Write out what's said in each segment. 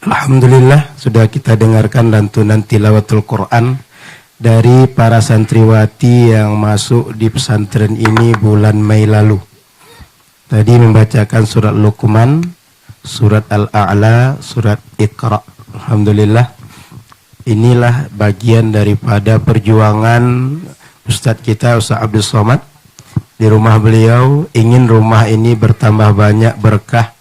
Alhamdulillah sudah kita dengarkan lantunan tilawatul Quran dari para santriwati yang masuk di pesantren ini bulan Mei lalu. Tadi membacakan surat Luqman, surat Al-A'la, surat Iqra. Alhamdulillah, inilah bagian daripada perjuangan Ustadz kita, Ustadz Abdul Somad. Di rumah beliau ingin rumah ini bertambah banyak berkah,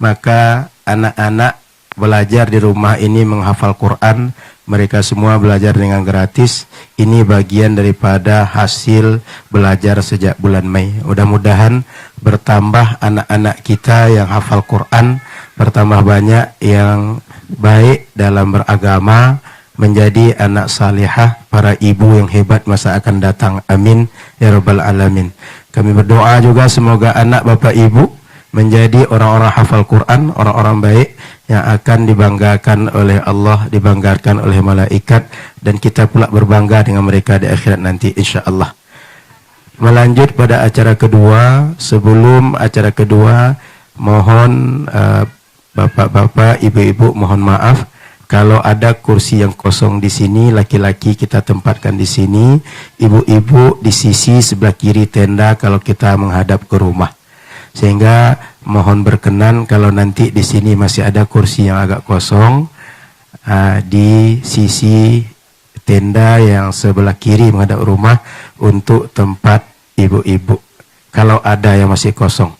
maka anak-anak belajar di rumah ini menghafal Quran. Mereka semua belajar dengan gratis. Ini bagian daripada hasil belajar sejak bulan Mei. Mudah-mudahan bertambah anak-anak kita yang hafal Quran, bertambah banyak yang baik dalam beragama, menjadi anak salihah, para ibu yang hebat masa akan datang. Amin ya rabbal alamin. Kami berdoa juga semoga anak bapak ibu menjadi orang-orang hafal Quran, orang-orang baik yang akan dibanggakan oleh Allah, dibanggakan oleh malaikat, dan kita pula berbangga dengan mereka di akhirat nanti insyaallah. Melanjut pada acara kedua, sebelum acara kedua mohon bapak-bapak, ibu-ibu mohon maaf kalau ada kursi yang kosong di sini. Laki-laki kita tempatkan di sini, ibu-ibu di sisi sebelah kiri tenda kalau kita menghadap ke rumah. Sehingga mohon berkenan kalau nanti di sini masih ada kursi yang agak kosong di sisi tenda yang sebelah kiri menghadap rumah untuk tempat ibu-ibu. Kalau ada yang masih kosong.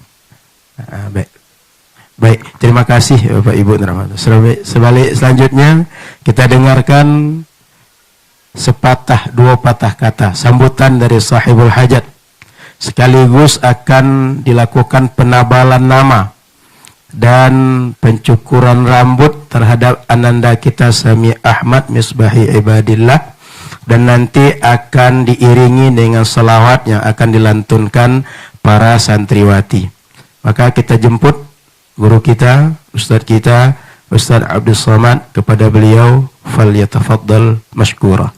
Baik, terima kasih Bapak Ibu. Selanjutnya kita dengarkan sepatah dua patah kata sambutan dari sahibul hajat. Sekaligus akan dilakukan penabalan nama dan pencukuran rambut terhadap ananda kita Sami Ahmad Misbahi Ibadillah, dan nanti akan diiringi dengan salawat yang akan dilantunkan para santriwati. Maka kita jemput guru kita, Ustadz Abdul Somad, kepada beliau. Falyatafaddal mashkura.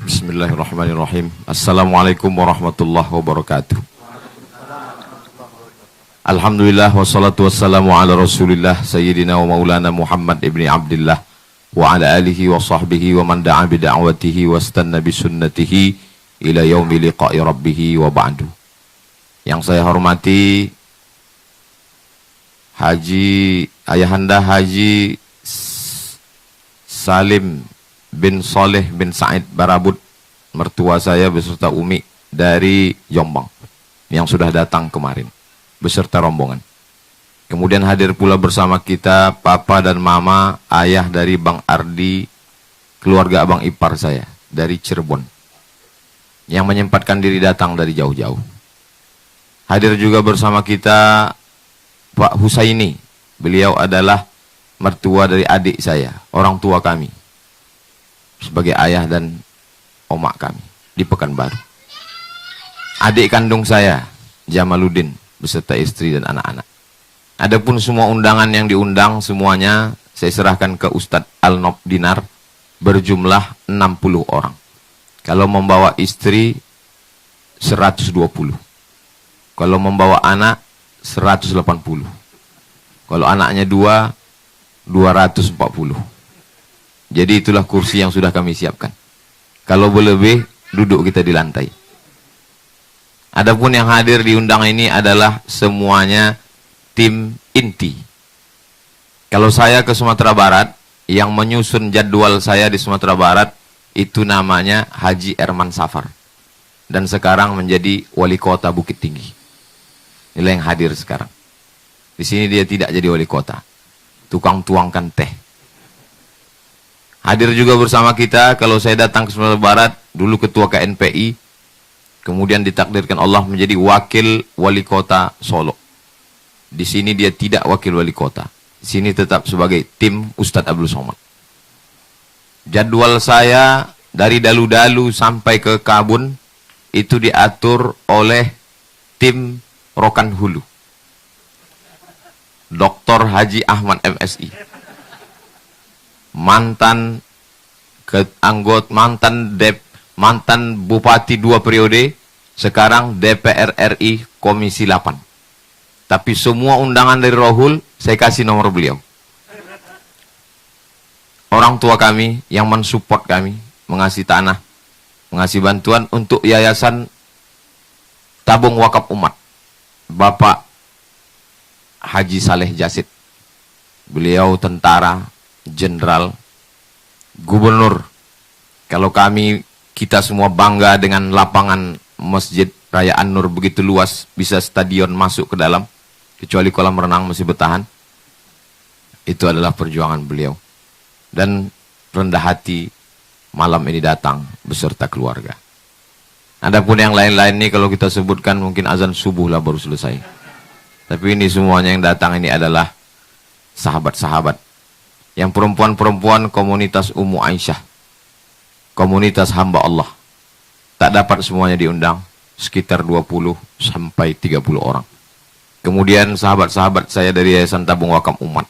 Bismillahirrahmanirrahim. Assalamualaikum warahmatullahi wabarakatuh. Alhamdulillah wassalatu wassalamu ala rasulillah Sayyidina wa maulana Muhammad ibni Abdillah wa ala alihi wa sahbihi wa man da'a bida'watihi wa istanna bisunnatihi ila yaumi liqa'i rabbihi wa ba'du. Yang saya hormati Ayahanda Haji Salim bin Saleh bin Said Barabut, mertua saya beserta Umi dari Jombang yang sudah datang kemarin beserta rombongan. Kemudian hadir pula bersama kita Papa dan Mama, ayah dari Bang Ardi, keluarga Abang ipar saya dari Cirebon yang menyempatkan diri datang dari jauh-jauh. Hadir juga bersama kita Pak Husaini, beliau adalah mertua dari adik saya, orang tua kami, sebagai ayah dan omak kami di Pekanbaru. Adik kandung saya Jamaluddin beserta istri dan anak-anak. Adapun semua undangan yang diundang semuanya saya serahkan ke Ustadz Al-Nob Dinar, berjumlah 60 orang. Kalau membawa istri 120. Kalau membawa anak 180. Kalau anaknya 240. Jadi itulah kursi yang sudah kami siapkan. Kalau lebih, duduk kita di lantai. Adapun yang hadir di undangan ini adalah semuanya tim inti. Kalau saya ke Sumatera Barat, yang menyusun jadwal saya di Sumatera Barat itu namanya Haji Erman Safar. Dan sekarang menjadi wali kota Bukit Tinggi. Inilah yang hadir sekarang. Di sini dia tidak jadi wali kota, tukang tuangkan teh. Hadir juga bersama kita, kalau saya datang ke Sumatera Barat, dulu ketua KNPI, kemudian ditakdirkan Allah menjadi wakil wali kota Solo. Di sini dia tidak wakil wali kota. Di sini tetap sebagai tim Ustadz Abdul Somad. Jadwal saya dari dalu-dalu sampai ke Kabun itu diatur oleh tim Rokan Hulu. Dr. Haji Ahmad MSI. Mantan mantan bupati 2 periode, sekarang DPR RI Komisi 8. Tapi semua undangan dari Rohul saya kasih nomor beliau. orang tua kami yang mensupport kami, mengasih tanah, mengasih bantuan untuk yayasan tabung wakaf umat. Bapak Haji Saleh Jasid. Beliau tentara, jenderal, gubernur. Kalau kita semua bangga dengan lapangan Masjid Raya An-Nur begitu luas, bisa stadion masuk ke dalam, kecuali kolam renang masih bertahan. Itu adalah perjuangan beliau. Dan rendah hati malam ini datang beserta keluarga. Adapun yang lain-lain ini kalau kita sebutkan mungkin azan subuh lah baru selesai. Tapi ini semuanya yang datang ini adalah sahabat-sahabat. Yang perempuan-perempuan komunitas Ummu Aisyah. Komunitas hamba Allah. Tak dapat semuanya diundang. Sekitar 20 sampai 30 orang. Kemudian sahabat-sahabat saya dari Yayasan Tabung Wakaf Umat.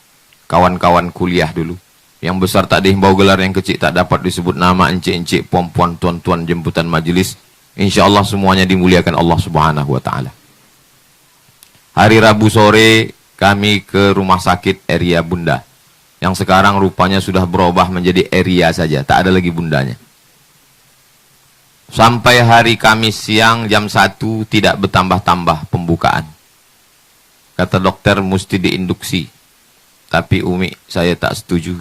Kawan-kawan kuliah dulu. Yang besar tak dihimbau gelar, yang kecil tak dapat disebut nama, encik-encik, puan-puan, tuan-tuan, jemputan majelis. Insya Allah semuanya dimuliakan Allah Subhanahu wa Ta'ala. Hari Rabu sore kami ke rumah sakit Area Bunda. Yang sekarang rupanya sudah berubah menjadi area saja. Tak ada lagi bundanya. Sampai hari Kamis siang jam 1 tidak bertambah-tambah pembukaan. Kata dokter mesti diinduksi. Tapi Umi saya tak setuju.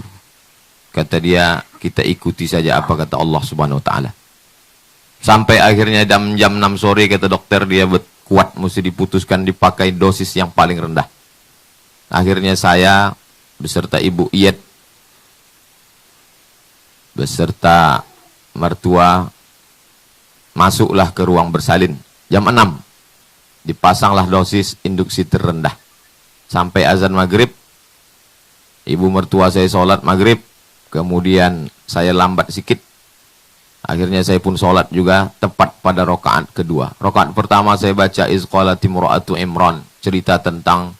Kata dia kita ikuti saja apa kata Allah Subhanahu wa Ta'ala. Sampai akhirnya jam 6 sore kata dokter dia kuat mesti diputuskan dipakai dosis yang paling rendah. Akhirnya saya beserta Ibu Iyet beserta mertua masuklah ke ruang bersalin. Jam 6 dipasanglah dosis induksi terendah. Sampai azan maghrib, ibu mertua saya sholat maghrib, kemudian saya lambat sikit. Akhirnya saya pun sholat juga tepat pada rakaat kedua. Rakaat pertama saya baca Izqalati Mura'atu Imran, cerita tentang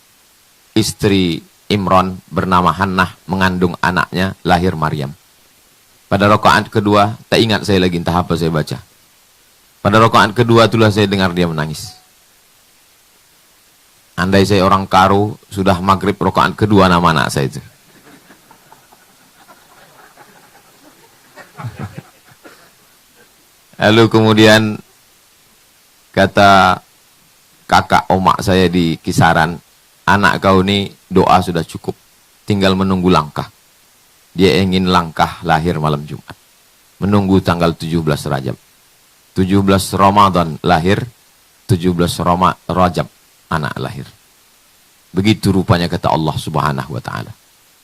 istri Imran bernama Hannah mengandung anaknya, lahir Maryam. Pada rakaat kedua tak ingat saya lagi entah apa saya baca. Pada rakaat kedua itulah saya dengar dia menangis. Andai saya orang Karo, sudah maghrib rakaat kedua nama anak saya itu. Lalu kemudian kata kakak omak saya di kisaran, anak kau ini doa sudah cukup, tinggal menunggu langkah. Dia ingin langkah lahir malam Jumat. Menunggu tanggal 17 Rajab. 17 Ramadan lahir, 17 Rajab anak lahir. Begitu rupanya kata Allah Subhanahu wa Ta'ala.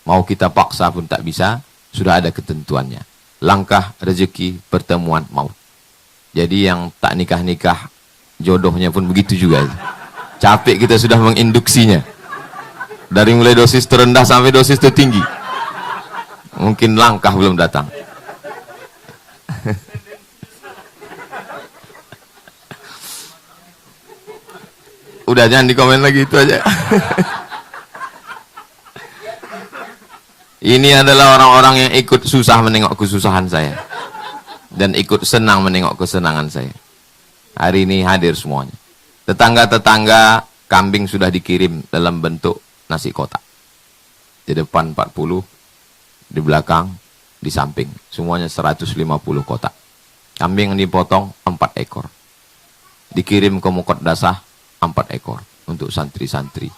Mau kita paksa pun tak bisa, sudah ada ketentuannya. Langkah, rezeki, pertemuan, maut. Jadi yang tak nikah-nikah, jodohnya pun begitu juga. Capek kita sudah menginduksinya. Dari mulai dosis terendah sampai dosis tertinggi. Mungkin langkah belum datang. Udah jangan dikomen lagi, itu aja. Ini adalah orang-orang yang ikut susah menengok kesusahan saya. Dan ikut senang menengok kesenangan saya. Hari ini hadir semuanya. Tetangga-tetangga kambing sudah dikirim dalam bentuk nasi kotak. Di depan 40, di belakang, di samping. Semuanya 150 kotak. Kambing dipotong 4 ekor. Dikirim ke Mukot Dasah 4 ekor untuk santri-santri.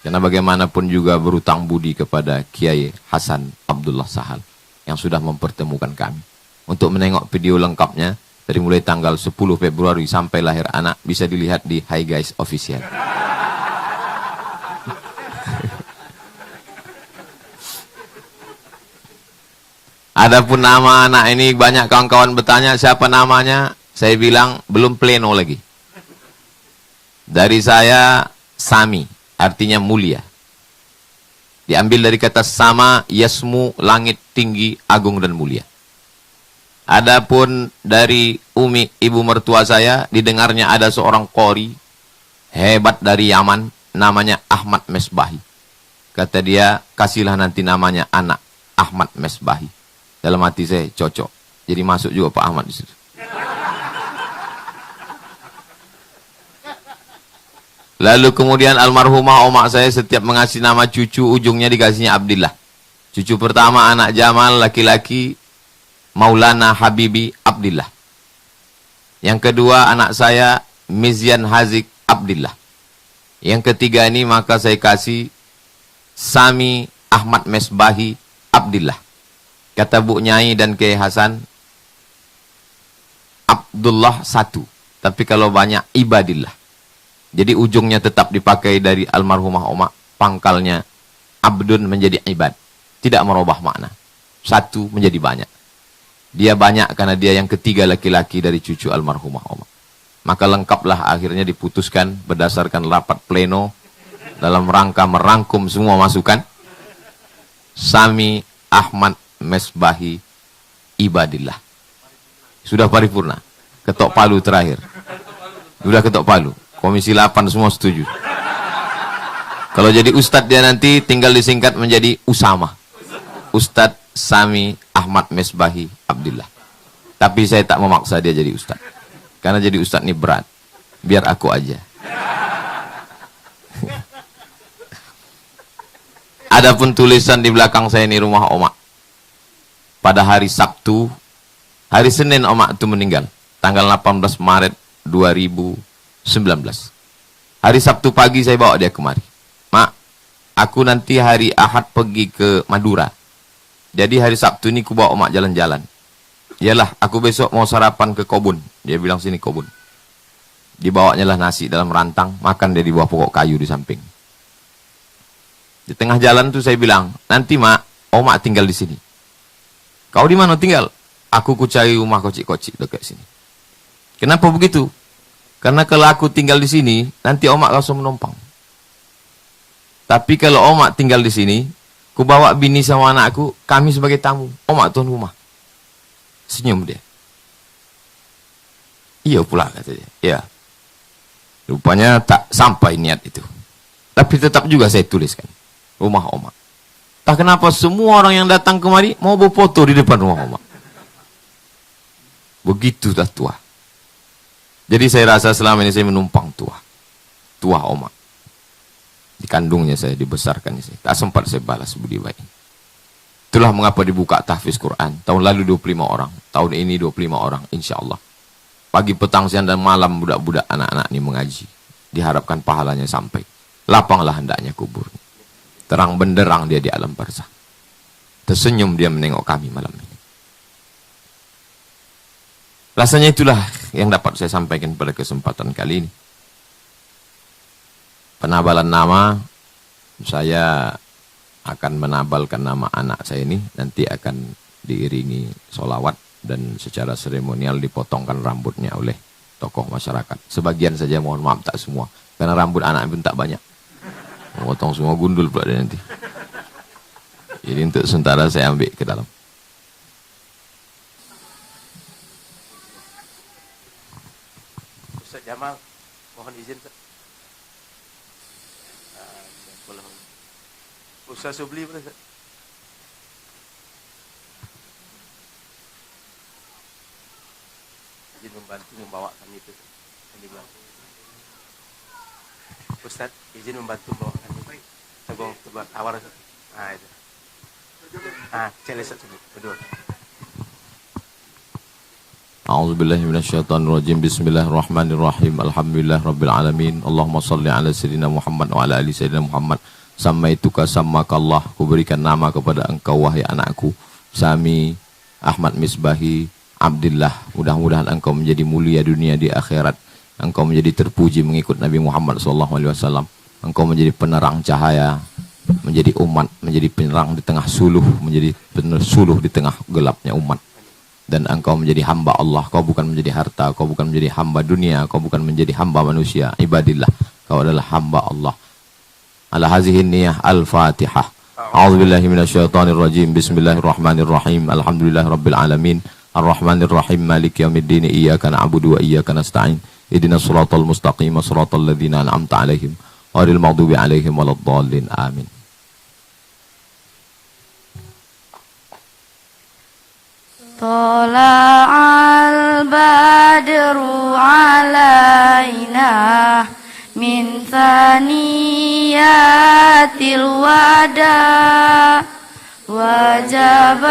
Karena bagaimanapun juga berutang budi kepada Kiai Hasan Abdullah Sahal yang sudah mempertemukan kami. Untuk menengok video lengkapnya dari mulai tanggal 10 Februari sampai lahir anak bisa dilihat di Hi Guys Official. Adapun nama anak ini banyak kawan-kawan bertanya siapa namanya, saya bilang belum pleno lagi. Dari saya Sami, artinya mulia. Diambil dari kata sama, yasmu, langit tinggi, agung dan mulia. Adapun dari Umi, ibu mertua saya, didengarnya ada seorang qori hebat dari Yaman, namanya Ahmad Mesbahi. Kata dia, kasihlah nanti namanya anak Ahmad Mesbahi. Dalam hati saya, cocok. Jadi masuk juga Pak Ahmad di situ. Lalu kemudian almarhumah omak saya setiap mengasih nama cucu, ujungnya dikasihnya Abdillah. Cucu pertama anak Jamal laki-laki Maulana Habibi Abdillah. Yang kedua anak saya Mizyan Hazik Abdillah. Yang ketiga ini maka saya kasih Sami Ahmad Mesbahi Abdillah. Kata Bu Nyai dan Kiai Hasan, Abdullah satu. Tapi kalau banyak Ibadillah. Jadi ujungnya tetap dipakai dari almarhumah Oma. Pangkalnya Abdun menjadi Ibad. Tidak merubah makna. Satu menjadi banyak. Dia banyak karena dia yang ketiga laki-laki dari cucu almarhumah Oma. Maka lengkaplah akhirnya diputuskan berdasarkan rapat pleno dalam rangka merangkum semua masukan. Sami Ahmad Mesbahi Ibadillah. Sudah paripurna. Ketok palu terakhir. Sudah ketok palu. Komisi 8 semua setuju. Kalau jadi ustadz dia nanti tinggal disingkat menjadi Usama. Ustadz Sami Ahmad Mesbahi Abdillah. Tapi saya tak memaksa dia jadi ustadz. Karena jadi ustadz ini berat. Biar aku aja. Adapun tulisan di belakang saya ini rumah Oma. Pada hari Sabtu, hari Senin Oma itu meninggal. Tanggal 18 Maret 2019. Hari Sabtu pagi saya bawa dia kemari. Mak, aku nanti hari Ahad pergi ke Madura. Jadi hari Sabtu ini aku bawa Oma jalan-jalan. Yalah, aku besok mau sarapan ke Kobun. Dia bilang sini Kobun. Dibawanya lah nasi dalam rantang, makan dia di bawah pokok kayu di samping. Di tengah jalan tuh saya bilang, nanti Mak, Oma tinggal di sini. Kau di mana tinggal? Aku cari rumah kocik-kocik dekat sini. Kenapa begitu? Karena kalau aku tinggal di sini, nanti Oma langsung menumpang. Tapi kalau Oma tinggal di sini, ku bawa bini sama anakku, kami sebagai tamu. Oma tuan rumah. Senyum dia. Iya pula kata dia. Iya. Rupanya tak sampai niat itu. Tapi tetap juga saya tuliskan. Rumah Oma. Tak kenapa semua orang yang datang kemari mau berfoto di depan rumah Oma. Begitulah tua. Jadi saya rasa selama ini saya menumpang tua. Tua Oma. Dikandungnya saya, dibesarkan saya. Tak sempat saya balas budi baik. Itulah mengapa dibuka tahfiz Quran. Tahun lalu 25 orang. Tahun ini 25 orang. Insya Allah. Pagi, petang, siang, dan malam budak-budak anak-anak ini mengaji. Diharapkan pahalanya sampai. Lapanglah hendaknya kuburnya. Terang benderang dia di alam barzah. Tersenyum dia menengok kami malam ini. Rasanya itulah yang dapat saya sampaikan pada kesempatan kali ini. Penabalan nama, saya akan menabalkan nama anak saya ini. Nanti akan diiringi sholawat dan secara seremonial dipotongkan rambutnya oleh tokoh masyarakat. Sebagian saja, mohon maaf tak semua. Karena rambut anak pun tak banyak. Potong semua gundul pula dia nanti. Jadi untuk sementara saya ambil ke dalam. Ustaz Jamal, mohon izin. Ustaz Subli boleh tak? Izin membantu membawakan itu. Ini bilang. Ustaz, izin membantu membawakan itu. Terbang awal. Ah itu. Celes sebut. Betul. A'udzubillahi minasyaitonirrajim. Bismillahirrahmanirrahim. Alhamdulillah rabbil alamin. Allahumma shalli ala sayyidina Muhammad wa ala ali sayyidina Muhammad. Samaituka samakallah. Kuberikan nama kepada engkau wahai anakku Sami Ahmad Mesbahi Abdillah. Mudah-mudahan engkau menjadi mulia dunia di akhirat. Engkau menjadi terpuji mengikut Nabi Muhammad SAW. Engkau menjadi penerang cahaya, menjadi umat, menjadi penerang di tengah suluh, menjadi suluh di tengah gelapnya umat. Dan engkau menjadi hamba Allah. Kau bukan menjadi harta, kau bukan menjadi hamba dunia, kau bukan menjadi hamba manusia. Ibadillah, kau adalah hamba Allah. Ala hazihin niyah al-fatihah. A'udzubillahi minasyaitonirrajim. Bismillahirrahmanirrahim. Alhamdulillahi rabbil alamin. Ar-Rahmanir-Rahim. Maliki yaumiddin. Iyyaka na'budu wa iyyaka nasta'in. Ihdinas siratal mustaqim. Siratal ladzina an'amta 'alaihim ghairil maghdubi 'alaihim waladdallin. Amin. Tala'al badru 'alaina min thaniyatil wada wajib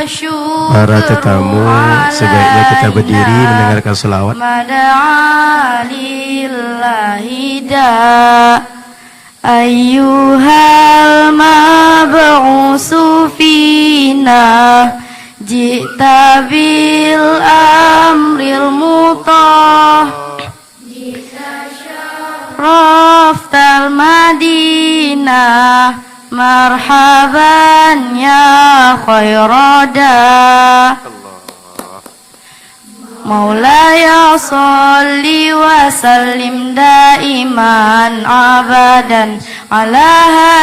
syukur Para tetamu sebaiknya kita berdiri mendengarkan selawat. Mada'alillahi da ayyuhal mab'usu fina jita bil amril mutah raftal madinah marhaban ya khairada Maulaya salli wa sallim daiman abadan ala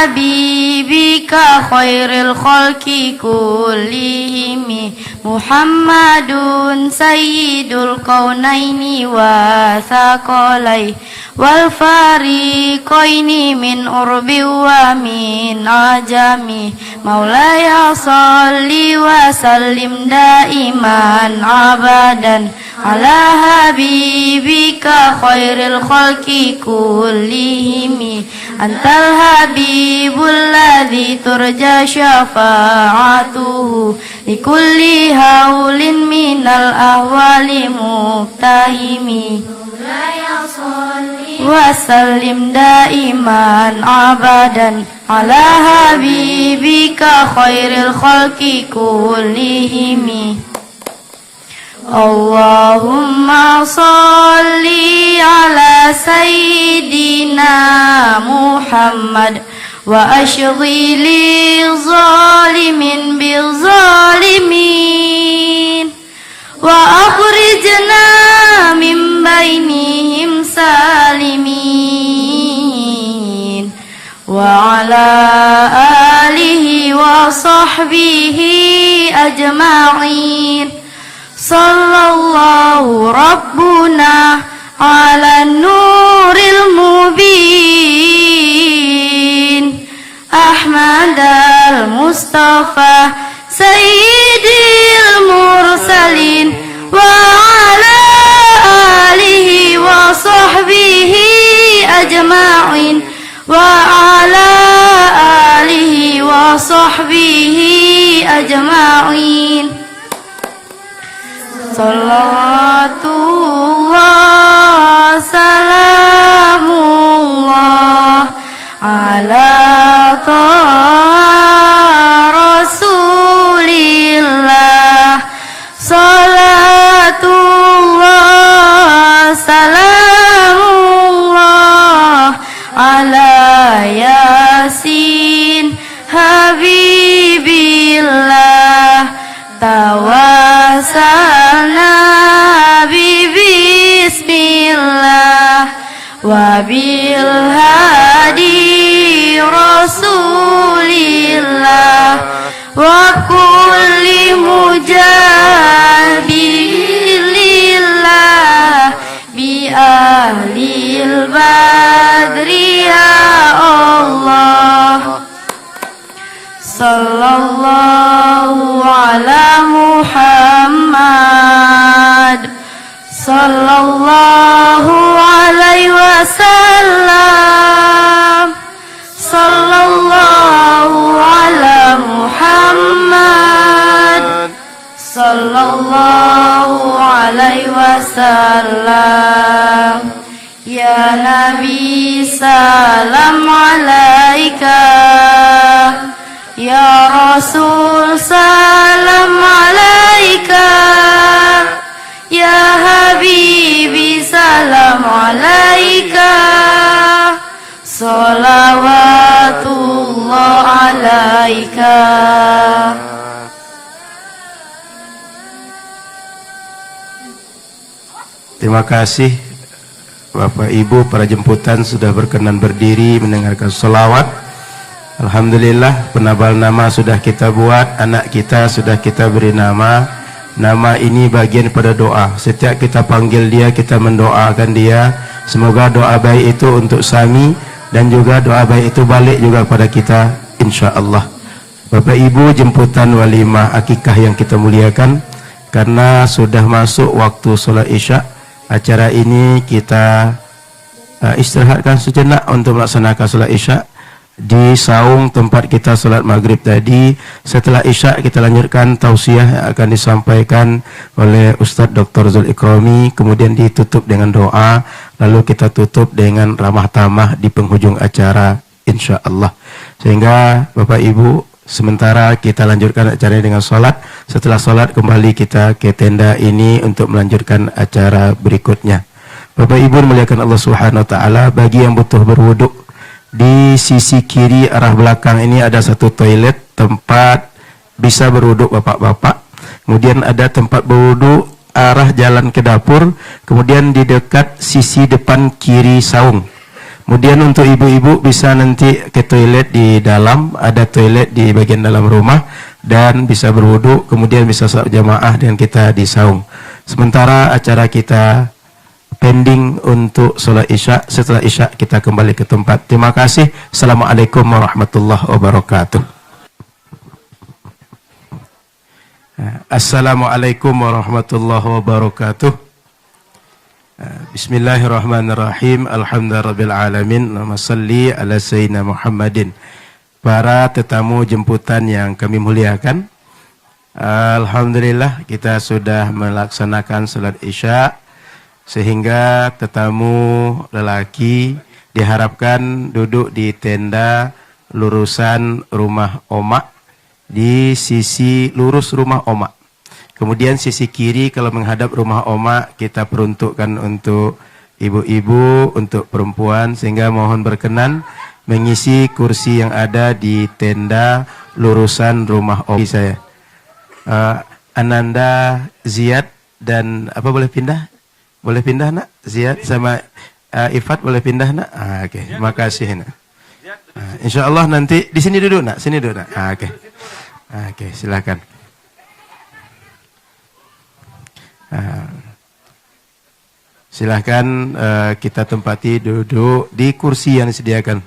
habibika khairil khalqi kullihim Muhammadun sayyidul kaunaini wa thaqalai wal fariqaini min urbi wa min ajami Maulaya salli wa sallim daiman abadan ala habibika khairil khalqi kullihim antal habibul ladzi turja syafa'atuhu likulli haulin minal ahwali muftahimi wa sallim daiman abadan ala habibika khairil khalqi kullihim Allahumma salli ala sayyidina Muhammad wa ashghi li zalimin bil zalimin wa akhrijna min bainihim salimin wa ala alihi wa sahbihi ajma'in sallallahu rabbuna ala nuril mubin Ahmad al-Mustafa sayyidil mursalin wa ala alihi wa sahbihi ajma'in wa ala alihi wa sahbihi ajma'in Salawatullah salamullah ala Rasulillah Salatullah salamullah ala Yasin Habibillah Tawasalna bismillah wa bil hadi rasulillah wa kulli mujahidillah bi ahlil badri ya Allah Sallallahu ala Muhammad Sallallahu alaihi wasallam Sallallahu ala Muhammad Sallallahu alaihi wasallam Ya Nabi salam alaika Ya Rasul salam alaika Ya Habibi salam alaika Salawatullah alaika Terima kasih Bapak Ibu para jemputan sudah berkenan berdiri mendengarkan selawat. Alhamdulillah penambal nama sudah kita buat, anak kita sudah kita beri nama. Nama ini bagian pada doa. Setiap kita panggil dia, kita mendoakan dia. Semoga doa baik itu untuk Sami dan juga doa baik itu balik juga pada kita insya-Allah. Bapak Ibu jemputan walimah akikah yang kita muliakan, karena sudah masuk waktu sholat isya, acara ini kita istirahatkan sejenak untuk melaksanakan sholat isya. di saung tempat kita sholat maghrib tadi. Setelah isya kita lanjutkan tausiah yang akan disampaikan oleh Ustadz Dr. Zul Ikrami, kemudian ditutup dengan doa, lalu kita tutup dengan ramah tamah di penghujung acara insya Allah. Sehingga Bapak Ibu, sementara kita lanjutkan acaranya dengan sholat. Setelah sholat kembali kita ke tenda ini untuk melanjutkan acara berikutnya. Bapak Ibu muliakan Allah Subhanahu wa taala, bagi yang butuh berwuduk, di sisi kiri arah belakang ini ada satu toilet tempat bisa berwuduk bapak-bapak. Kemudian ada tempat berwuduk arah jalan ke dapur. Kemudian di dekat sisi depan kiri saung. Kemudian untuk ibu-ibu bisa nanti ke toilet di dalam, ada toilet di bagian dalam rumah dan bisa berwuduk. Kemudian bisa salat jamaah dan kita di saung. Sementara acara kita pending untuk sholat isya. Setelah isya kita kembali ke tempat. Terima kasih. Assalamualaikum warahmatullahi wabarakatuh. Assalamualaikum warahmatullahi wabarakatuh. Bismillahirrahmanirrahim. Alhamdulillahirabbil alamin. Allahumma shalli ala sayyidina Muhammadin. Para tetamu jemputan yang kami muliakan, alhamdulillah kita sudah melaksanakan sholat isya, sehingga tetamu lelaki diharapkan duduk di tenda lurusan rumah Oma, di sisi lurus rumah Oma. Kemudian sisi kiri kalau menghadap rumah Oma kita peruntukkan untuk ibu-ibu, untuk perempuan, sehingga mohon berkenan mengisi kursi yang ada di tenda lurusan rumah Oma. Saya Ananda Ziyad dan apa boleh pindah? Boleh pindah nak? Ziyad sama Ifat boleh pindah nak? Oke, terima kasih nak. Insya Allah nanti di sini duduk nak, sini duduk nak. Oke, silakan. Silahkan kita tempati duduk di kursi yang disediakan.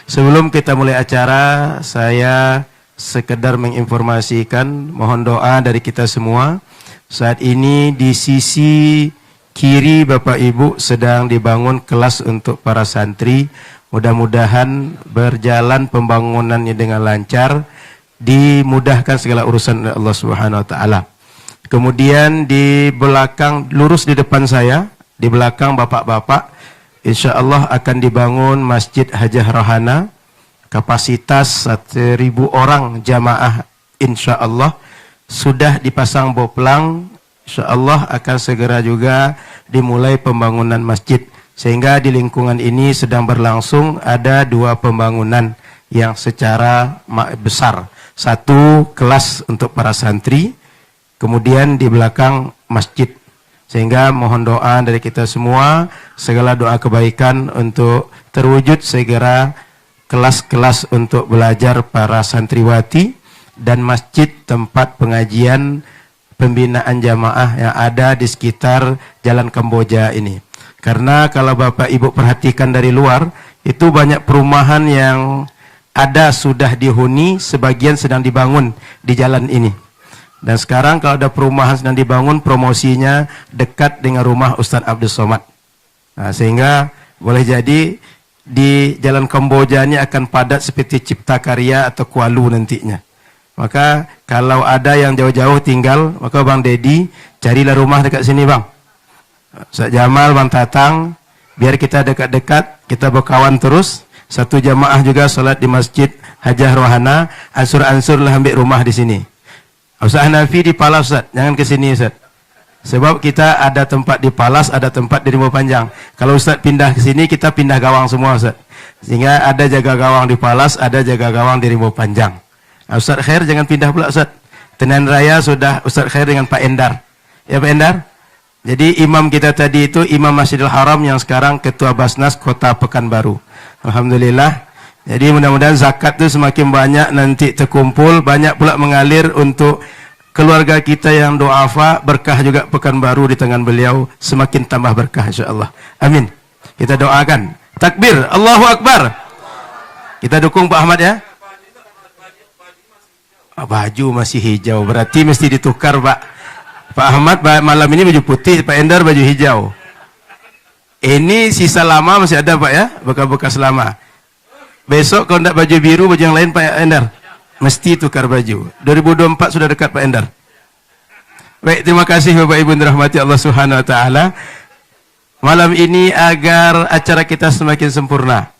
Sebelum kita mulai acara, saya sekedar menginformasikan, mohon doa dari kita semua. Saat ini di sisi kiri Bapak Ibu sedang dibangun kelas untuk para santri. Mudah-mudahan berjalan pembangunannya dengan lancar, dimudahkan segala urusan oleh Allah Subhanahu wa taala. Kemudian di belakang, lurus di depan saya, di belakang bapak-bapak, insya Allah akan dibangun Masjid Hajah Rohana, kapasitas 1.000 orang jamaah. Insya Allah sudah dipasang boplang, insya Allah akan segera juga dimulai pembangunan masjid. Sehingga di lingkungan ini sedang berlangsung ada 2 pembangunan yang secara besar. Satu kelas untuk para santri, kemudian di belakang masjid. Sehingga mohon doa dari kita semua, segala doa kebaikan untuk terwujud segera kelas-kelas untuk belajar para santriwati dan masjid tempat pengajian pembinaan jamaah yang ada di sekitar Jalan Kamboja ini. Karena kalau Bapak Ibu perhatikan dari luar, itu banyak perumahan yang ada sudah dihuni, sebagian sedang dibangun di jalan ini. Dan sekarang kalau ada perumahan sedang dibangun, promosinya dekat dengan rumah Ustadz Abdul Somad. Nah, sehingga boleh jadi di Jalan Kamboja ini akan padat seperti Cipta Karya atau Kualu nantinya. Maka kalau ada yang jauh-jauh tinggal, maka Bang Dedi carilah rumah dekat sini Bang. Ustaz Jamal, Bang Tatang, biar kita dekat-dekat, kita berkawan terus. Satu jamaah juga salat di Masjid Hajah Rohana, ansur-ansurlah ambil rumah di sini. Ustaz Hanafi di Palas Ustaz, jangan ke sini Ustaz. Sebab kita ada tempat di Palas, ada tempat di Rimau Panjang. Kalau Ustaz pindah ke sini, kita pindah gawang semua Ustaz. Sehingga ada jaga gawang di Palas, ada jaga gawang di Rimau Panjang. Nah, Ustaz Khair jangan pindah pula Ustaz. Tenan Raya sudah Ustaz Khair dengan Pak Endar. Ya Pak Endar? Jadi imam kita tadi itu Imam Masjidil Haram yang sekarang Ketua Basnas Kota Pekanbaru. Alhamdulillah. Jadi mudah-mudahan zakat itu semakin banyak nanti terkumpul, banyak pula mengalir untuk keluarga kita yang doafa, berkah juga Pekanbaru di tangan beliau semakin tambah berkah insyaallah. Amin. Kita doakan. Takbir, Allahu Akbar. Kita dukung Pak Ahmad ya. Baju masih hijau, berarti mesti ditukar Pak. Pak Ahmad malam ini baju putih, Pak Endar baju hijau. Ini sisa lama masih ada Pak ya, bekas-bekas lama. Besok kalau tidak baju biru, baju yang lain Pak Endar. Mesti tukar baju. 2024 sudah dekat Pak Endar. Baik, terima kasih Bapak Ibu dirahmati Allah Subhanahu wa taala. Malam ini agar acara kita semakin sempurna.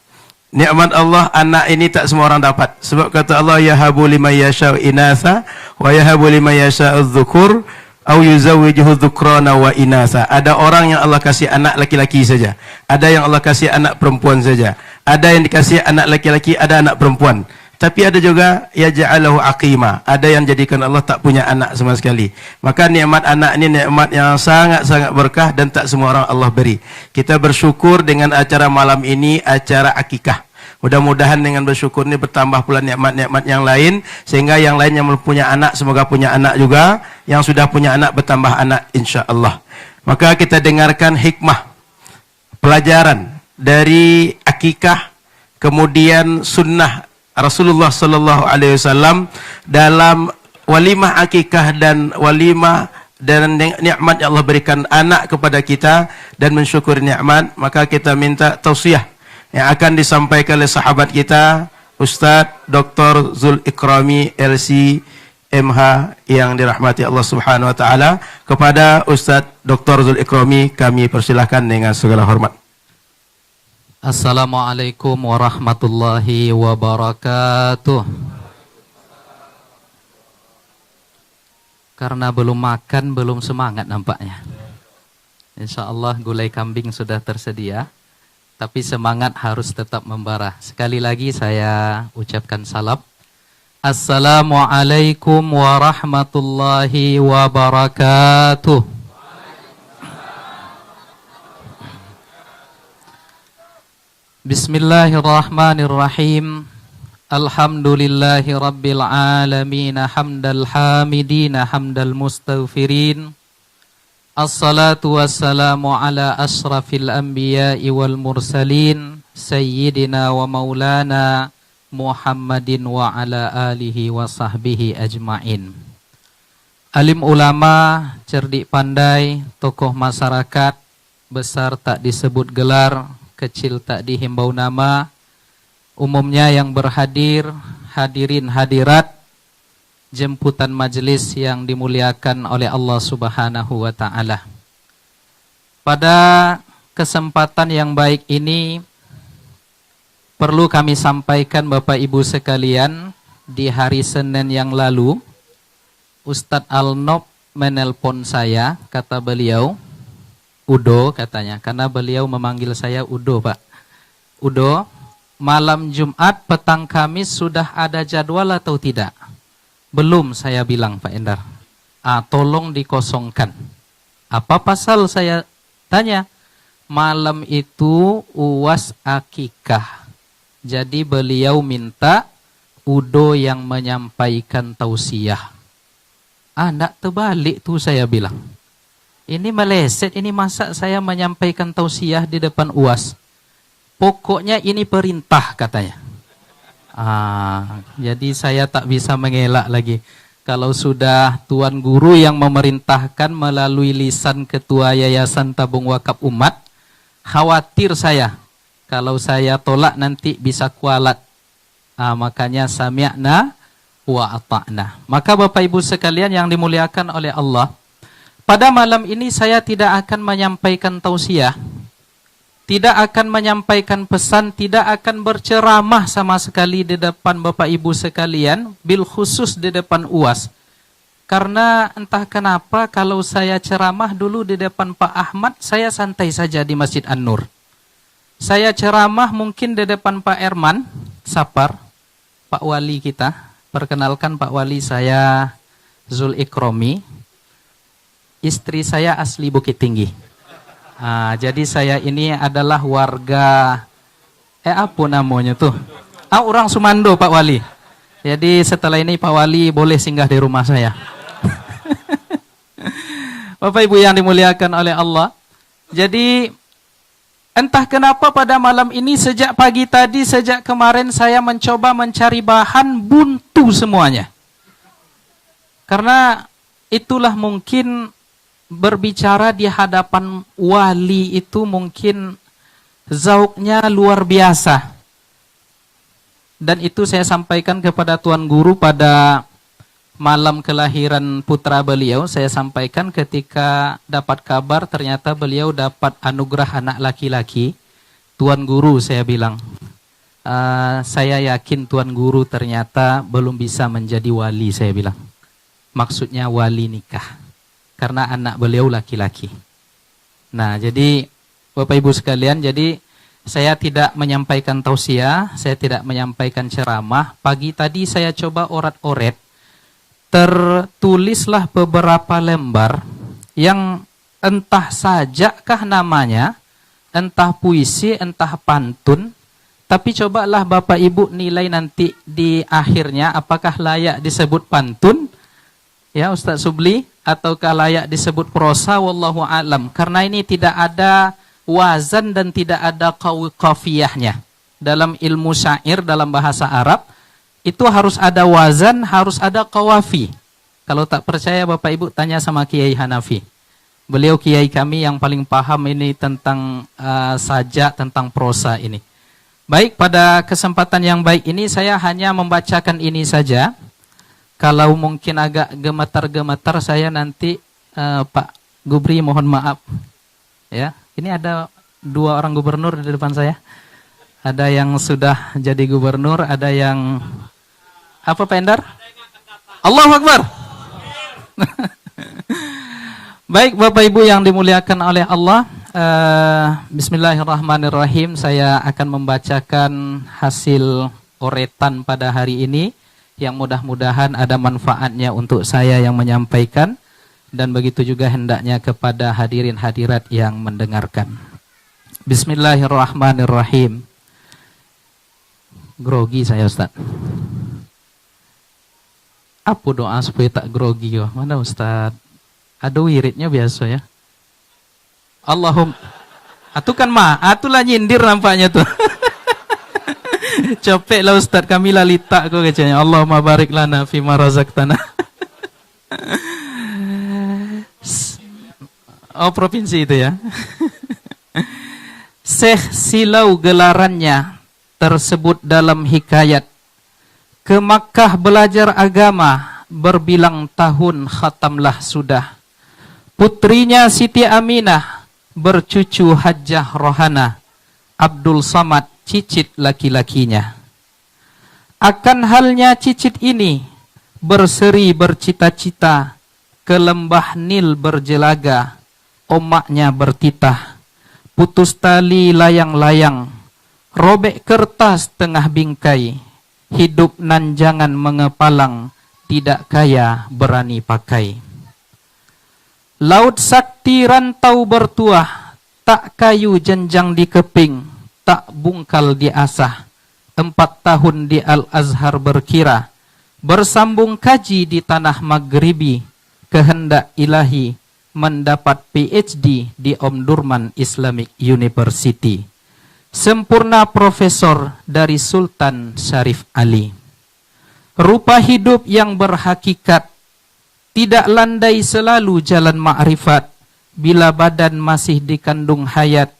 Nikmat Allah, anak ini tak semua orang dapat. Sebab kata Allah, yahabu liman yasha'u inatha wa yahabu liman yasha'u dzukur au yuzawwijuhu dzukrana wa inatha. Ada orang yang Allah kasih anak laki-laki saja. Ada yang Allah kasih anak perempuan saja. Ada yang dikasih anak laki-laki, ada anak perempuan. Tapi ada juga yaj'alahu aqima. Ada yang jadikan Allah tak punya anak sama sekali. Maka nikmat anak ini nikmat yang sangat-sangat berkah dan tak semua orang Allah beri. Kita bersyukur dengan acara malam ini, acara akikah. Mudah-mudahan dengan bersyukur ini bertambah pula nikmat-nikmat yang lain, sehingga yang lain yang belum punya anak semoga punya anak juga, yang sudah punya anak bertambah anak insya-Allah. Maka kita dengarkan hikmah pelajaran dari akikah, kemudian sunnah Rasulullah sallallahu alaihi wasallam dalam walimah akikah dan walimah dan nikmat yang Allah berikan anak kepada kita dan mensyukuri nikmat. Maka kita minta tausiah yang akan disampaikan oleh sahabat kita Ustaz Dr. Zul Ikrami LC MH yang dirahmati Allah Subhanahu wa taala. Kepada Ustaz Dr. Zul Ikrami kami persilahkan dengan segala hormat. Assalamualaikum warahmatullahi wabarakatuh. Karena belum makan, belum semangat nampaknya. Insya Allah gulai kambing sudah tersedia, tapi semangat harus tetap membara. Sekali lagi saya ucapkan salam. Assalamualaikum warahmatullahi wabarakatuh. Bismillahirrahmanirrahim. Alhamdulillahi rabbil alamin, hamdal hamidin, hamdal mustaghfirin. Assalatu wassalamu ala asrafil anbiya'i wal mursalin, sayyidina wa maulana Muhammadin wa ala alihi wa sahbihi ajma'in. Alim ulama, cerdik pandai, tokoh masyarakat, besar tak disebut gelar, kecil tak dihimbau nama, umumnya yang berhadir, hadirin hadirat, jemputan majelis yang dimuliakan oleh Allah Subhanahu wa taala. Pada kesempatan yang baik ini perlu kami sampaikan Bapak Ibu sekalian, di hari Senin yang lalu Ustadz Al-Nob menelpon saya, kata beliau, Udo katanya, karena beliau memanggil saya Udo Pak. Udo, malam Jumat petang Kamis sudah ada jadwal atau tidak? Belum, saya bilang Pak Endar. Tolong dikosongkan. Apa pasal, saya tanya? Malam itu UAS akikah. Jadi beliau minta Udo yang menyampaikan tausiah. Ndak terbalik tuh, saya bilang. Ini meleset, ini masa saya menyampaikan tausiah di depan UAS. Pokoknya ini perintah katanya. Jadi saya tak bisa mengelak lagi. Kalau sudah Tuan Guru yang memerintahkan melalui lisan Ketua Yayasan Tabung Wakaf Umat, khawatir saya. Kalau saya tolak nanti bisa kualat. Makanya sami'na wa ata'na. Maka Bapak Ibu sekalian yang dimuliakan oleh Allah, pada malam ini saya tidak akan menyampaikan tausiah, tidak akan menyampaikan pesan, tidak akan berceramah sama sekali di depan Bapak Ibu sekalian, bil khusus di depan UAS. Karena entah kenapa kalau saya ceramah dulu di depan Pak Ahmad, saya santai saja di Masjid An-Nur. Saya ceramah mungkin di depan Pak Erman, Sapar, Pak Wali kita. Perkenalkan Pak Wali, saya Zul Ikrami. Istri saya asli Bukit Tinggi. Jadi saya ini adalah warga, apa namanya tuh? Orang Sumando Pak Wali. Jadi setelah ini Pak Wali boleh singgah di rumah saya. Bapak Ibu yang dimuliakan oleh Allah. Jadi entah kenapa pada malam ini sejak pagi tadi, sejak kemarin saya mencoba mencari bahan, buntu semuanya. Karena itulah mungkin berbicara di hadapan wali itu mungkin zauknya luar biasa. Dan itu saya sampaikan kepada Tuan Guru pada malam kelahiran putra beliau. Saya sampaikan ketika dapat kabar ternyata beliau dapat anugerah anak laki-laki. Tuan Guru, saya bilang, saya yakin Tuan Guru ternyata belum bisa menjadi wali, saya bilang. Maksudnya wali nikah. Karena anak beliau laki-laki. Nah, jadi Bapak Ibu sekalian, jadi saya tidak menyampaikan tausiah, saya tidak menyampaikan ceramah. Pagi tadi saya coba orat-oret. Tertulislah beberapa lembar yang entah sajakah namanya, entah puisi, entah pantun. Tapi cobalah Bapak Ibu nilai nanti di akhirnya apakah layak disebut pantun, ya Ustaz Subli, ataukah layak disebut prosa, wallahu a'lam. Karena ini tidak ada wazan dan tidak ada qafiyahnya. Dalam ilmu syair, dalam bahasa Arab, itu harus ada wazan, harus ada qawafi. Kalau tak percaya Bapak Ibu tanya sama Kiai Hanafi. Beliau kiai kami yang paling paham ini tentang sajak, tentang prosa ini. Baik, pada kesempatan yang baik ini saya hanya membacakan ini saja. Kalau mungkin agak gemetar-gemetar saya nanti Pak Gubri mohon maaf. Ya, ini ada 2 orang gubernur di depan saya. Ada yang sudah jadi gubernur, ada yang apa Pak Endar? Allahu Akbar. Baik Bapak Ibu yang dimuliakan oleh Allah, bismillahirrahmanirrahim. Saya akan membacakan hasil oretan pada hari ini yang mudah-mudahan ada manfaatnya untuk saya yang menyampaikan dan begitu juga hendaknya kepada hadirin hadirat yang mendengarkan. Bismillahirrahmanirrahim. Grogi saya Ustaz. Apa doa supaya tak grogi yo? Mana Ustaz? Ada wiridnya biasa ya. Allahumma. Atu kan atulah nyindir nampaknya tuh. Capek lah Ustaz, kami lalita kok kecanya. Allahumma barik lana fima razaqtana. Oh, provinsi itu ya. Syekh Silau gelarannya tersebut dalam hikayat. Ke Makkah belajar agama, berbilang tahun khatamlah sudah. Putrinya Siti Aminah, bercucu Hajjah Rohana. Abdul Samad, cicit laki-lakinya. Akan halnya cicit ini, berseri bercita-cita, ke lembah Nil berjelaga, omaknya bertitah. Putus tali layang-layang, robek kertas tengah bingkai, hidup nan jangan mengepalang, tidak kaya berani pakai. Laut sakti rantau bertuah, tak kayu jenjang di keping, tak bungkal di asah. 4 tahun di Al-Azhar berkira, bersambung kaji di tanah Maghribi, kehendak ilahi mendapat PhD di Omdurman Islamic University. Sempurna profesor dari Sultan Syarif Ali. Rupa hidup yang berhakikat, tidak landai selalu jalan ma'rifat. Bila badan masih dikandung hayat,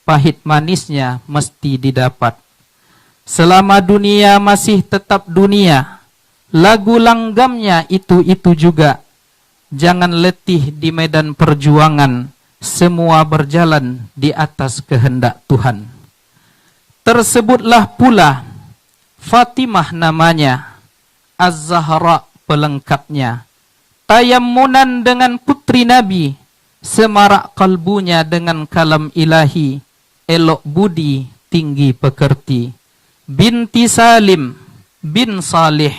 pahit manisnya mesti didapat. Selama dunia masih tetap dunia, lagu langgamnya itu-itu juga. Jangan letih di medan perjuangan, semua berjalan di atas kehendak Tuhan. Tersebutlah pula Fatimah namanya, Az-Zahra pelengkapnya. Tayammunan dengan putri Nabi, semarak kalbunya dengan kalam ilahi, elok budi, tinggi pekerti. Binti Salim bin Salih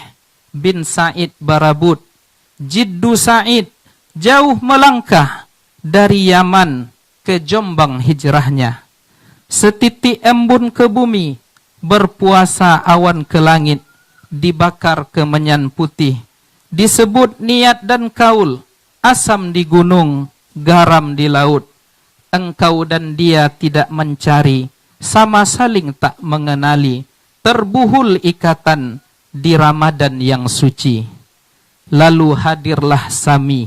bin Said Barabud, Jiddu Said, jauh melangkah dari Yaman ke Jombang hijrahnya. Setitik embun ke bumi, berpuasa awan ke langit, dibakar kemenyan putih. Disebut niat dan kaul, asam di gunung, garam di laut. Engkau dan dia tidak mencari, sama saling tak mengenali. Terbuhul ikatan di Ramadan yang suci. Lalu hadirlah Sami,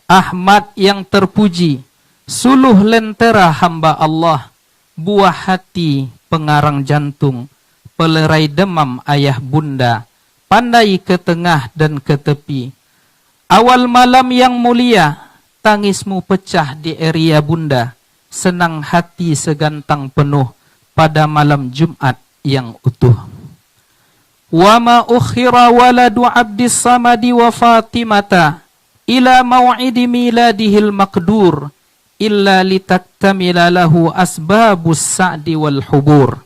Ahmad yang terpuji, suluh lentera hamba Allah, buah hati pengarang jantung, pelerai demam ayah bunda, pandai ke tengah dan ke tepi. Awal malam yang mulia, tangismu pecah di area bunda, senang hati segantang penuh pada malam Jumat yang utuh. Wa ma ukhira waladu abdis samadi wa fatimata ila mau'idi miladihil maqdur illa litaktamila lahu asbabus sa'di wal hubur.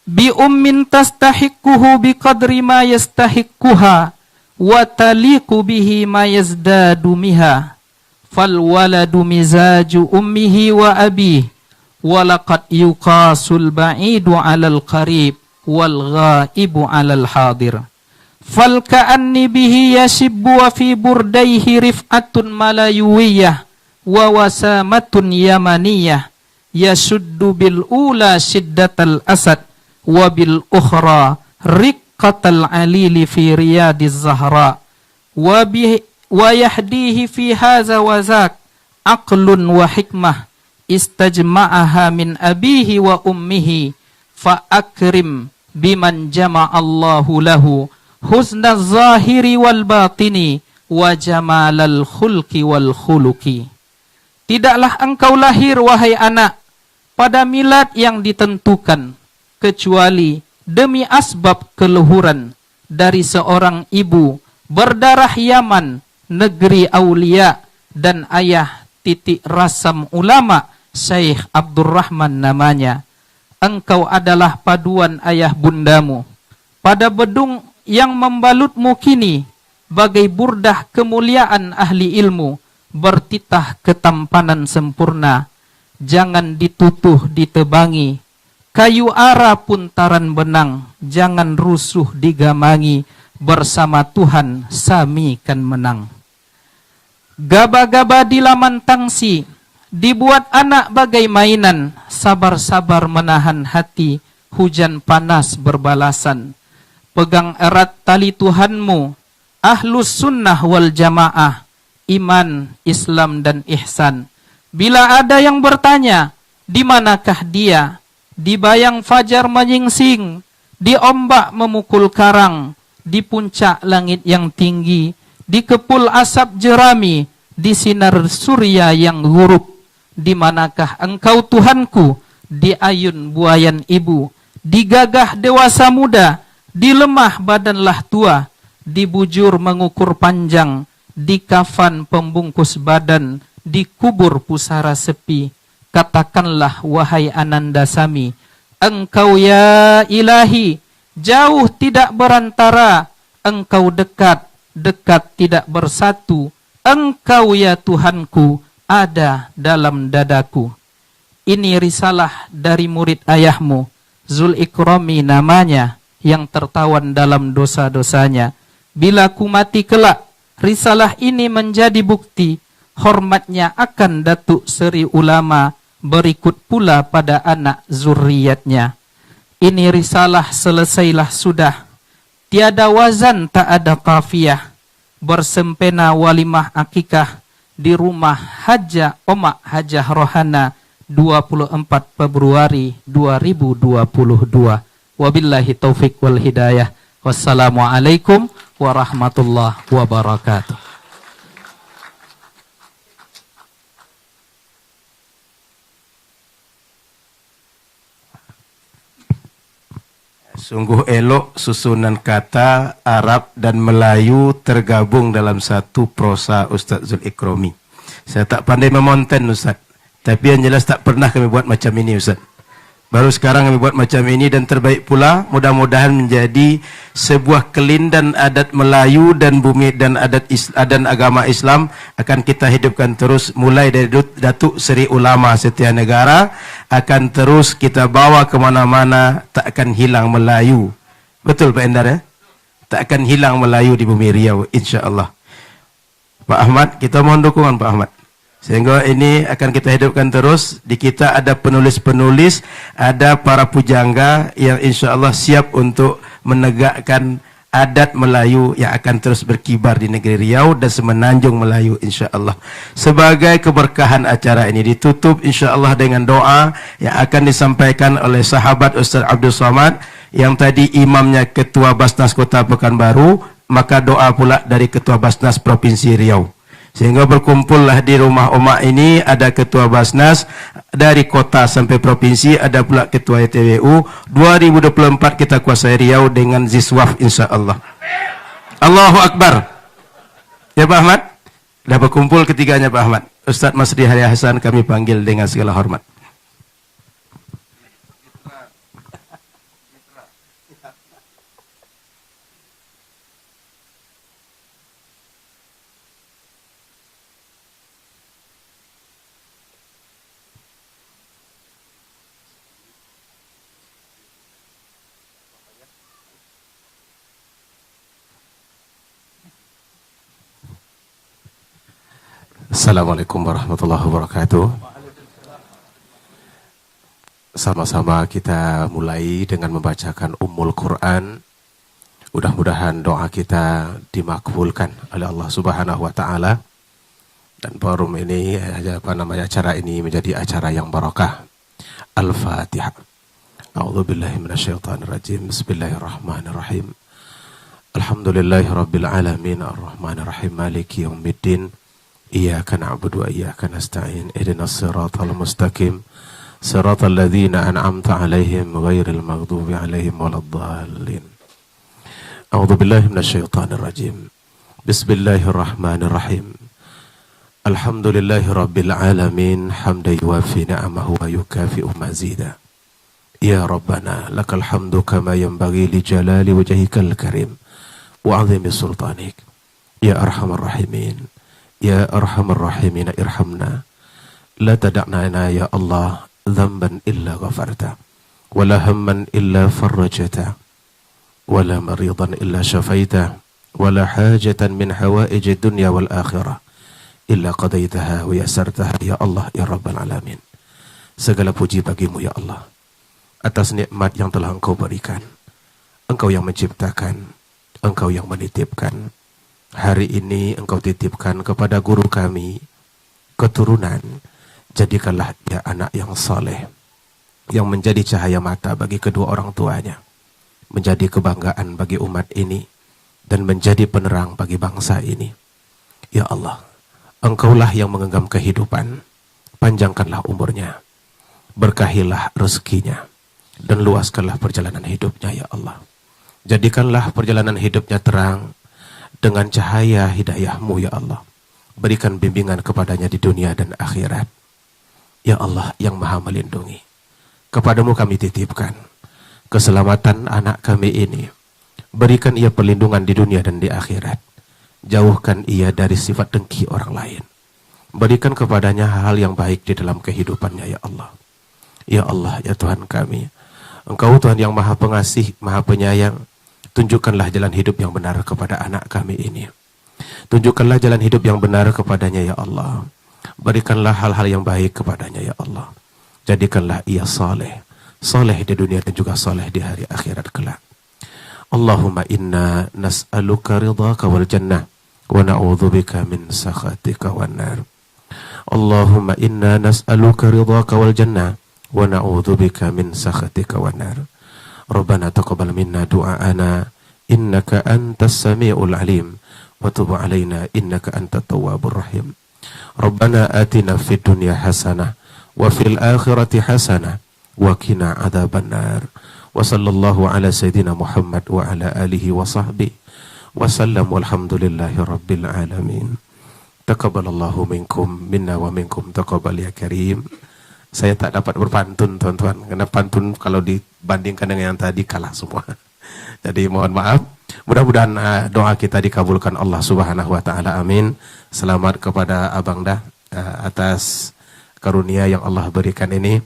Bi ummin tastahiquhu biqadri ma yastahiquha wa taliqu bihi ma yazdadu miha. Fal waladu mizaju ummihi wa abihi walaqad yuqasul ba'idu 'alal qarib wal ghaibu 'alal hadir. Fal ka'anni bihi yashibbu wa fi burdaihi rif'atun malayuwiyah wa wasamatun yamaniyah yashuddu bil ula shiddatal asad wa bil ukhra riqqatal alili fi riyadiz zahra wa yahdihi fi hadza wa zak aqlun wa hikmah istajma'aha min abihi wa ummihi fa akrim biman jama'allahu lahu husnaz zahiri wal batini wa jamalal khulqi wal khuluqi. Tidaklah engkau lahir wahai anak pada milad yang ditentukan kecuali demi asbab keluhuran dari seorang ibu berdarah Yaman, negeri aulia, dan ayah titik rasam ulama Syekh Abdurrahman namanya. Engkau adalah paduan ayah bundamu pada bedung yang membalutmu kini bagai burdah kemuliaan ahli ilmu, bertitah ketampanan sempurna. Jangan ditutuh ditebangi, kayu ara puntaran benang, jangan rusuh digamangi, bersama Tuhan sami kan menang. Gaba-gaba di laman tangsi, dibuat anak bagai mainan, sabar-sabar menahan hati, hujan panas berbalasan. Pegang erat tali Tuhanmu, ahlus sunnah wal jamaah, iman, Islam dan ihsan. Bila ada yang bertanya, di manakah dia? Di bayang fajar menyingsing, di ombak memukul karang, di puncak langit yang tinggi, di kepul asap jerami, di sinar surya yang gurub. Di manakah engkau Tuhanku? Di ayun buayan ibu, di gagah dewasa muda, di lemah badanlah tua, di bujur mengukur panjang, di kafan pembungkus badan, di kubur pusara sepi. Katakanlah wahai Ananda Sami, engkau ya ilahi, jauh tidak berantara, engkau dekat, dekat tidak bersatu, engkau ya Tuhanku, ada dalam dadaku. Ini risalah dari murid ayahmu, Zul Ikrami namanya, yang tertawan dalam dosa-dosanya. Bila ku mati kelak, risalah ini menjadi bukti hormatnya akan Datuk Seri Ulama, berikut pula pada anak zurriyatnya. Ini risalah selesailah sudah, tiada wazan tak ada kafiyah, bersempena walimah akikah di rumah Haja Omak Hajah Rohana 24 Februari 2022. Wabillahi taufik wal hidayah. Wassalamualaikum warahmatullahi wabarakatuh. Sungguh elok susunan kata Arab dan Melayu tergabung dalam satu prosa Ustaz Zul Ikrami. Saya tak pandai memonten Ustaz, tapi yang jelas tak pernah kami buat macam ini Ustaz. Baru sekarang kami buat macam ini dan terbaik pula, mudah-mudahan menjadi sebuah kelindan adat Melayu dan bumi dan adat dan agama Islam akan kita hidupkan terus, mulai dari Datuk Seri Ulama Setia Negara, akan terus kita bawa ke mana-mana, tak akan hilang Melayu. Betul Pak Endar ya? Tak akan hilang Melayu di bumi Riau insya-Allah. Pak Ahmad, kita mohon dukungan Pak Ahmad. Sehingga ini akan kita hidupkan terus. Di kita ada penulis-penulis, ada para pujangga yang insya Allah siap untuk menegakkan adat Melayu yang akan terus berkibar di negeri Riau dan semenanjung Melayu insya-Allah. Sebagai keberkahan acara ini ditutup insya-Allah dengan doa yang akan disampaikan oleh sahabat Ustaz Abdul Somad yang tadi imamnya Ketua Basnas Kota Pekanbaru, maka doa pula dari Ketua Basnas Provinsi Riau. Sehingga berkumpullah di rumah Umak ini ada Ketua Basnas dari kota sampai provinsi, ada pula Ketua TWU. 2024 kita kuasai Riau dengan Ziswaf insya-Allah. Allahu Akbar. Ya Pak Ahmad? Dah berkumpul ketiganya Pak Ahmad. Ustaz Masri Hari Hasan kami panggil dengan segala hormat. Assalamualaikum warahmatullahi wabarakatuh. Sama-sama kita mulai dengan membacakan Ummul Quran. Mudah-mudahan doa kita dimakbulkan oleh Allah Subhanahu wa taala. Dan forum ini acara ini menjadi acara yang barakah. Al-Fatihah. A'udzubillahi minasyaitonirrajim. Bismillahirrahmanirrahim. Alhamdulillahirabbil alamin arrahmanirrahim maliki yaumiddin. Iyyaka na'budu wa iyyaka nasta'in ihdinas siratal mustaqim siratal ladzina an'amta 'alaihim ghairil maghdubi 'alaihim waladdallin. A'udzu billahi minasyaitonir rajim. Bismillahirrahmanirrahim. Alhamdulillahirabbil alamin hamdan yuwafi ni'amahu wa yukafi'u mazida. Ya Rabbana lakal hamdu kama yanbaghi li jalali wajhikal karim wa 'azimi sultanik. Ya arhamar rahimin. Ya arhamar rahimin irhamna. La tada'na ya Allah dhanban illa ghafarta. Wala hamman illa farrajata. Wala maridan illa syafaita. Wala hajatan min hawaij dunya wal akhirah illa qadaitaha wa yasartaha ya Allah ya Rabbal alamin. Segala puji bagimu ya Allah atas nikmat yang telah Engkau berikan. Engkau yang menciptakan, Engkau yang menitipkan. Hari ini Engkau titipkan kepada guru kami keturunan. Jadikanlah dia anak yang saleh, yang menjadi cahaya mata bagi kedua orang tuanya, menjadi kebanggaan bagi umat ini, dan menjadi penerang bagi bangsa ini. Ya Allah, Engkaulah yang menggenggam kehidupan. Panjangkanlah umurnya, berkahilah rezekinya, dan luaskanlah perjalanan hidupnya ya Allah. Jadikanlah perjalanan hidupnya terang dengan cahaya hidayah-Mu ya Allah. Berikan bimbingan kepadanya di dunia dan akhirat. Ya Allah yang maha melindungi, kepadamu kami titipkan keselamatan anak kami ini. Berikan ia perlindungan di dunia dan di akhirat. Jauhkan ia dari sifat dengki orang lain. Berikan kepadanya hal yang baik di dalam kehidupannya ya Allah. Ya Allah ya Tuhan kami, Engkau Tuhan yang maha pengasih, maha penyayang. Tunjukkanlah jalan hidup yang benar kepada anak kami ini. Tunjukkanlah jalan hidup yang benar kepadanya ya Allah. Berikanlah hal-hal yang baik kepadanya ya Allah. Jadikanlah ia saleh, saleh di dunia dan juga saleh di hari akhirat kelak. Allahumma inna nas'aluka ridhaka wal jannah wa na'udzubika min sakhatika wan nar. Allahumma inna nas'aluka ridhaka wal jannah wa na'udzubika min sakhatika wan nar. Rabbana taqabbal minna du'aana innaka antas samiul alim wa tub 'alaina innaka antat tawwabur rahim. Rabbana atina fid dunya hasanah wa fil akhirati hasanah wa qina adzabannar. Wa sallallahu ala sayyidina Muhammad wa ala alihi wa sahbihi wa sallam walhamdulillahi rabbil alamin. Taqabbalallahu minkum minna wa minkum taqabbal ya karim. Saya tak dapat berpantun tuan-tuan, karena pantun kalau dibandingkan dengan yang tadi kalah semua. Jadi mohon maaf. Mudah-mudahan doa kita dikabulkan Allah Subhanahu wa taala. Amin. Selamat kepada Abang Dah atas karunia yang Allah berikan ini.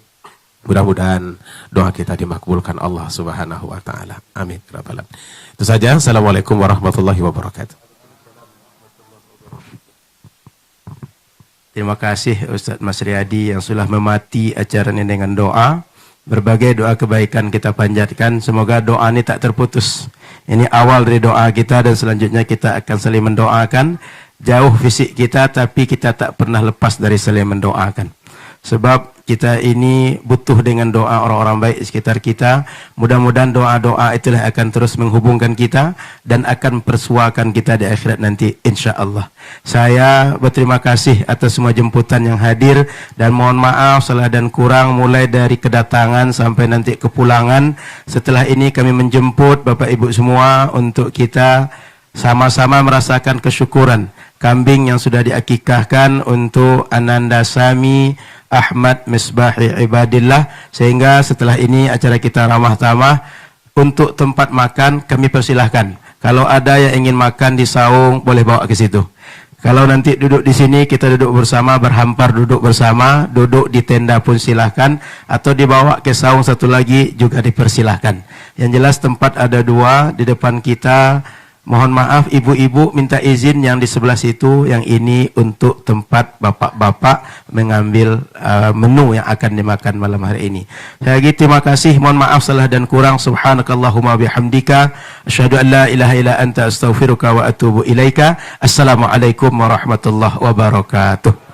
Mudah-mudahan doa kita dimakbulkan Allah Subhanahu wa taala. Amin. Itu saja. Assalamualaikum warahmatullahi wabarakatuh. Terima kasih Ustaz Mas Riyadi yang sudah memati acara ini dengan doa. Berbagai doa kebaikan kita panjatkan. Semoga doa ini tak terputus. Ini awal dari doa kita dan selanjutnya kita akan saling mendoakan. Jauh fisik kita tapi kita tak pernah lepas dari saling mendoakan. Sebab kita ini butuh dengan doa orang-orang baik di sekitar kita. Mudah-mudahan doa-doa itulah akan terus menghubungkan kita dan akan persuakan kita di akhirat nanti insya-Allah. Saya berterima kasih atas semua jemputan yang hadir dan mohon maaf salah dan kurang mulai dari kedatangan sampai nanti kepulangan. Setelah ini kami menjemput Bapak Ibu semua untuk kita sama-sama merasakan kesyukuran kambing yang sudah diakikahkan untuk Ananda Sami Ahmad Misbahi Ibadillah, sehingga setelah ini acara kita ramah tamah. Untuk tempat makan kami persilahkan, kalau ada yang ingin makan di saung boleh bawa ke situ. Kalau nanti duduk di sini kita duduk bersama, berhampar duduk bersama, duduk di tenda pun silahkan, atau dibawa ke saung satu lagi juga dipersilahkan. Yang jelas tempat ada dua di depan kita. Mohon maaf ibu-ibu minta izin yang di sebelah situ, yang ini untuk tempat bapak-bapak mengambil menu yang akan dimakan malam hari ini. Saya lagi terima kasih, mohon maaf salah dan kurang. Subhanakallahumma bihamdika asyhadu an la ilaha illa anta astaghfiruka wa atubu ilaika. Assalamualaikum warahmatullahi wabarakatuh.